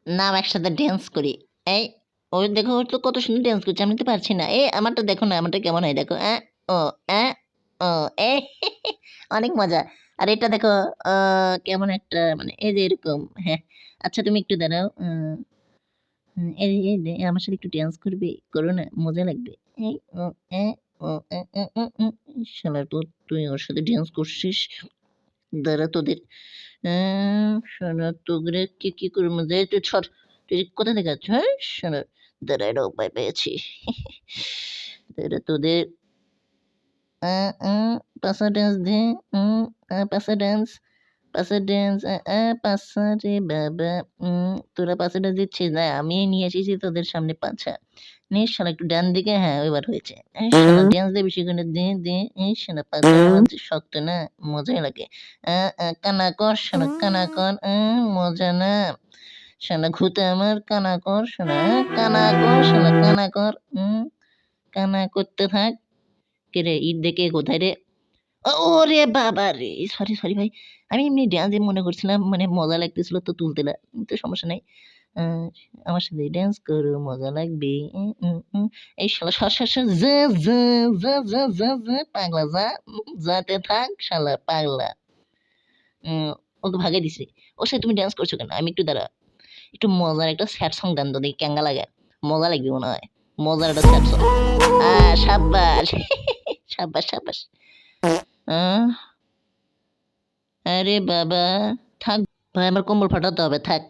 নাম একসাথে ড্যান্স করি। এই ওই দেখো ওর তো কত সুন্দর ড্যান্স করছে, আমি তো পারছি না। আমারটা দেখো না, আমারটা কেমন হয় দেখো। ও অ্যা ও এ অনেক মজা। আর এটা দেখো কেমন একটা মানে এই যে এরকম। হ্যাঁ, আচ্ছা তুমি একটু দাঁড়াও। এই আমার সাথে একটু ড্যান্স করবে? করো না, মজা লাগবে। এই ও এ ও শালা তুই ওর সাথে ড্যান্স করছিস? দাঁড়া তোদের শালা তোরে কি করে মজা তুই ছড়। তুই কোথা থেকে আসছিস? শালা দাঁড়া একটা উপায় পেয়েছি। দাঁড়া তোদের আ আ পাসা ড্যান্স দে। পাসা ড্যান্স, পাসা ড্যান্স পাসা রে বাবা। তোরা পাসা ড্যান্স দিচ্ছিস? না আমি নিয়ে এসেছি তোদের সামনে পাছা। নে শালা একটু ডান দিকে, হ্যাঁ এবার হয়েছে। শালা ড্যান্স দে বেশি করে দে। এই শালা পাছা আমার যে শক্ত না, মজাই লাগে। কানা কর শালা কানা কর। মজা না। শালা ঘুঁতে আমার কানা কর শালা। কানা কর শালা কানা কর। কানা করতে থাক। কিরে ঈদ দেখে কোথায় রে? ওরে বাবারে! সরি ভাই। আমি এমনি ড্যান্স মনে করছিলাম, মানে মজা লাগতেছিল তো তুলতে তো সমস্যা নাই। আ আমার সাথে ড্যান্স করো মজা লাগবে। এই শালা সর। যা পাগলা যা। যাতে থাক শালা পাগলা। উম ওকে ভাগাই দিছি। ওর সাথে তুমি ড্যান্স করছো কেন? আমি একটু দাঁড়া। একটু মজার একটা স্যাড সং গান তো দেখি কেঙ্গা লাগে। মজা লাগবে মনে হয়। মজার একটা স্যাড সং। সাব্বাস! সাব্বাস! আ আরে বাবা! থাক ভাই, আমার কম্বল ফাটাতে হবে থাক।